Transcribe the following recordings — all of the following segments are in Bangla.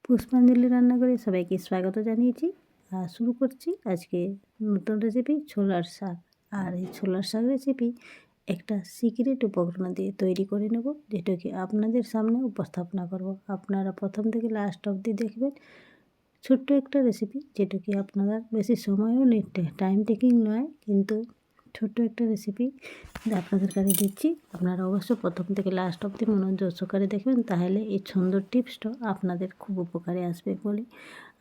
পুষ্পাঞ্জলি রান্না করে সবাইকে স্বাগত জানিয়েছি। আর শুরু করছি আজকে নতুন রেসিপি ছোলার শাক। আর এই ছোলার শাক রেসিপি একটা সিক্রেট উপকরণ দিয়ে তৈরি করে নেব, যেটাকে আপনাদের সামনে উপস্থাপনা করব। আপনারা প্রথম থেকে লাস্ট অবধি দেখবেন। ছোট্ট একটা রেসিপি, যেটাকে আপনারা বেশি সময়ও টাইম টেকিং নয়, কিন্তু ছোট্ট একটা রেসিপি আপনাদের কাছে দিচ্ছি। আপনারা অবশ্য প্রথম থেকে লাস্ট অবধি মনোযোগ সহকারে দেখবেন, তাহলে এই সুন্দর টিপসটা আপনাদের খুব উপকারে আসবে বলে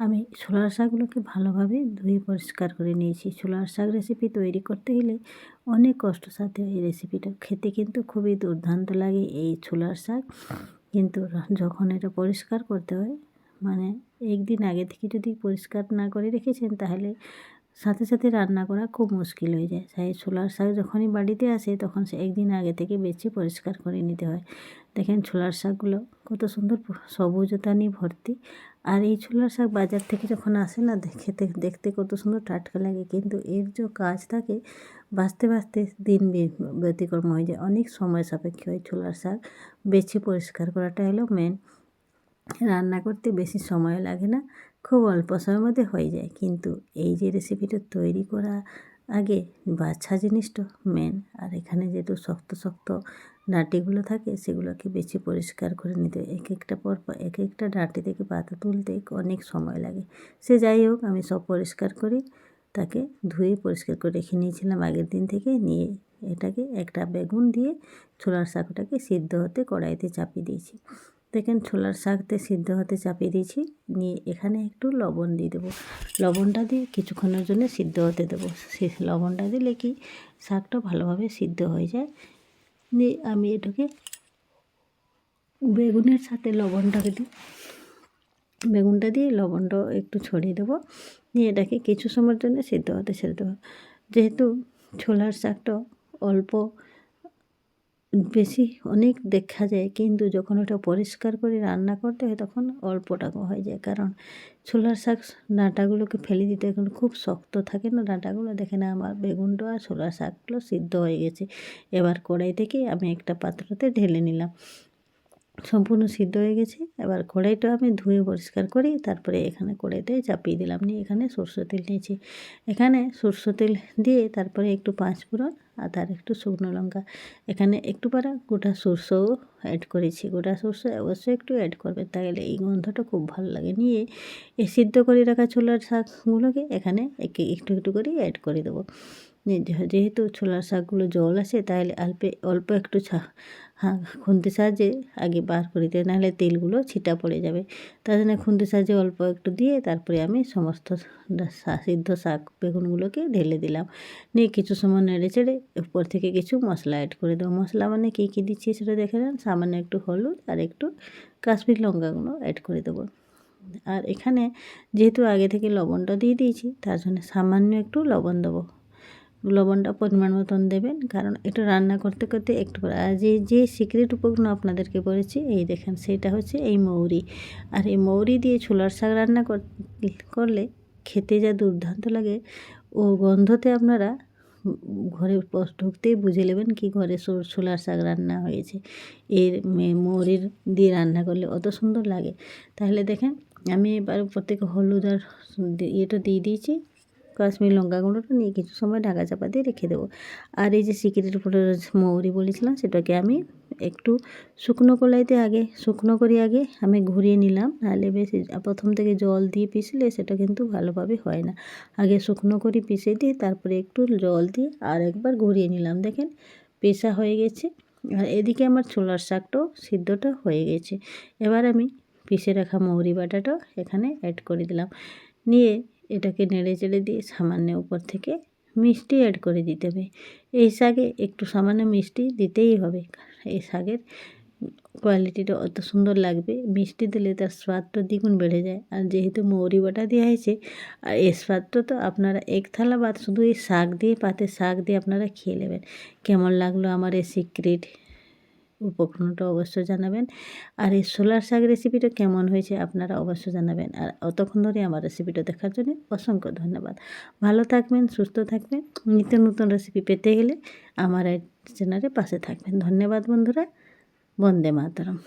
আমি ছোলার শাকগুলোকে ভালোভাবে ধুয়ে পরিষ্কার করে নিয়েছি। ছোলার শাক রেসিপি তৈরি করতে গেলে অনেক কষ্ট সাথে এই রেসিপিটা খেতে কিন্তু খুবই দুর্দান্ত লাগে। এই ছোলার শাক কিন্তু যখন এটা পরিষ্কার করতে হয়, মানে একদিন আগে থেকে যদি পরিষ্কার না করে রেখেছেন, তাহলে সাথে সাথে রান্না করা খুব মুশকিল হয়ে যায়। তাই ছোলার শাক যখনই বাড়িতে আসে, তখন সে একদিন আগে থেকে বেছে পরিষ্কার করে নিতে হয়। দেখেন ছোলার শাকগুলো কত সুন্দর সবুজতা নিয়ে ভর্তি। আর এই ছোলার শাক বাজার থেকে যখন আসে না, দেখতে কত সুন্দর টাটকা লাগে, কিন্তু এর যে কাজ থাকে বাঁচতে বাঁচতে দিন ব্যতিক্রম হয়ে যায়। অনেক সময় সাপেক্ষ হয় ছোলার শাক বেছে পরিষ্কার করাটা হলো মেন। রান্না করতে বেশি সময় লাগে না, খুব অল্প সময়ের মধ্যে হয়ে যায়। কিন্তু এই যে রেসিপিটা তৈরি করা আগে বাছা জিনিসটা মেন। আর এখানে যেহেতু শক্ত শক্ত ডাঁটিগুলো থাকে, সেগুলোকে বেছে পরিষ্কার করে নিতে হয়। এক একটা ডাঁটি থেকে পাতা তুলতে অনেক সময় লাগে। সে যাই হোক, আমি সব পরিষ্কার করে তাকে ধুয়ে পরিষ্কার করে রেখে নিয়েছিলাম আগের দিন থেকে। নিয়ে এটাকে একটা বেগুন দিয়ে ছোলার শাকটাকে সিদ্ধ হতে কড়াইতে চাপিয়ে দিয়েছি। দেখেন ছোলার শাকতে সিদ্ধ হতে চাপিয়ে দিয়েছি। নিয়ে এখানে একটু লবণ দিয়ে দেবো। লবণটা দিয়ে কিছুক্ষণের জন্য সিদ্ধ হতে দেবো। লবণটা দিলে কি শাকটা ভালোভাবে সিদ্ধ হয়ে যায়। নিয়ে আমি এটাকে বেগুনের সাথে বেগুনটা দিয়ে লবণটা একটু ছড়িয়ে দেবো। নিয়ে এটাকে কিছু সময়ের জন্য সিদ্ধ হতে ছেড়ে দেবো। যেহেতু ছোলার শাকটা অল্প বেশি অনেক দেখা যায়, কিন্তু যখন ওটা পরিষ্কার করে রান্না করতে হয় তখন অল্প টাকা হয়ে যায়। কারণ ছোলার শাক ডাঁটাগুলোকে ফেলে দিতে এখন খুব শক্ত থাকে না ডাঁটাগুলো। দেখে না, আমার বেগুনটা আর ছোলার শাকগুলো সিদ্ধ হয়ে গেছে। এবার কড়াই থেকে আমি একটা পাত্রতে ঢেলে নিলাম। সম্পূর্ণ সিদ্ধ হয়ে গেছে। এবার কড়াইটা আমি ধুয়ে পরিষ্কার করি, তারপরে এখানে কড়াইতে চাপিয়ে দিলাম। নিয়ে এখানে সরষের তেল নিয়েছি। এখানে সরষের তেল দিয়ে তারপরে একটু পাঁচফোড়ন আর তার একটু শুকনো লঙ্কা, এখানে একটু গোটা সরষেও অ্যাড করেছি। গোটা সরষে অবশ্যই একটু অ্যাড করবেন, তাহলে এই গন্ধটা খুব ভালো লাগে। নিয়ে এই সিদ্ধ করে রাখা ছোলার শাকগুলোকে এখানে একটু একটু করে অ্যাড করে দেবো। যেহেতু ছোলার শাকগুলো জল আসে, তাহলে অল্প একটু খুন্তির সাহায্যে আগে বার করে দিতে, নাহলে তেলগুলো ছিটা পড়ে যাবে। তার জন্য খুন্তির সাহায্যে অল্প একটু দিয়ে তারপরে আমি সমস্ত সিদ্ধ শাক বেগুনগুলোকে ঢেলে দিলাম। নিয়ে কিছু সময় নেড়ে চেড়ে উপর থেকে কিছু মশলা অ্যাড করে দেবো। মশলা মানে কী কী দিচ্ছি সেটা দেখে নেন। সামান্য একটু হলুদ আর একটু কাশ্মীর লঙ্কাগুলো অ্যাড করে দেবো। আর এখানে যেহেতু আগে থেকে লবণটা দিয়ে দিয়েছি, তার জন্য সামান্য একটু লবণ দেবো। লবণটা পরিমাণ মতন দেবেন, কারণ এটা রান্না করতে করতে একটু পরে। আর যে সিক্রেট উপকরণ আপনাদেরকে বলেছি, এই দেখেন, সেটা হচ্ছে এই মৌরি। আর এই মৌরি দিয়ে ছোলার শাক রান্না করলে খেতে যা দুর্দান্ত লাগে, ও গন্ধতে আপনারা ঘরে ঢুকতেই বুঝে নেবেন কি ঘরে ছোলার শাক রান্না হয়েছে। এর মৌরির দিয়ে রান্না করলে অত সুন্দর লাগে। তাহলে দেখেন, আমি এবার উপর থেকে হলুদ আর ইয়েটা দিয়ে দিয়েছি, কাশ্মীর লঙ্কা গুঁড়োটা। নিয়ে কিছু সময় ঢাকা চাপা দিয়ে রেখে দেবো। আর এই যে সিক্রেটের উপরে মৌরি বলেছিলাম, সেটাকে আমি একটু শুকনো করে আগে আমি ঘুরিয়ে নিলাম। নাহলে বেশি প্রথম থেকে জল দিয়ে পিষলে সেটা কিন্তু ভালোভাবে হয় না। আগে শুকনো করে পিষে দিয়ে তারপরে একটু জল দিয়ে আর একবার ঘুরিয়ে নিলাম। দেখেন পেশা হয়ে গেছে। আর এদিকে আমার ছোলার শাকটাও সিদ্ধটা হয়ে গেছে। এবার আমি পিষে রাখা মৌরি বাটাটা এখানে অ্যাড করে দিলাম। নিয়ে এটাকে নেড়ে চেড়ে দিয়ে সামান্য উপর থেকে মিষ্টি অ্যাড করে দিতে হবে। এই শাকে একটু সামান্য মিষ্টি দিতেই হবে। এই শাকের কোয়ালিটিটা অত সুন্দর লাগবে, মিষ্টি দিলে তার স্বাদটা দ্বিগুণ বেড়ে যায়। আর যেহেতু মৌরি বাটা দেওয়া হয়েছে, আর এই স্বাদটা তো আপনারা এক থালা ভাত শুধু এই পাতে শাক দিয়ে আপনারা খেয়ে নেবেন। কেমন লাগলো আমার এই সিক্রেট উপকরণটা অবশ্যই জানাবেন। আর এই ছোলার শাক রেসিপিটা কেমন হয়েছে আপনারা অবশ্যই জানাবেন। আর অতক্ষণ ধরে আমার রেসিপিটা দেখার জন্য অসংখ্য ধন্যবাদ। ভালো থাকবেন, সুস্থ থাকবেন। নিত্য নতুন রেসিপি পেতে গেলে আমার এই চ্যানেলের পাশে থাকবেন। ধন্যবাদ বন্ধুরা। বন্দে মাতরম।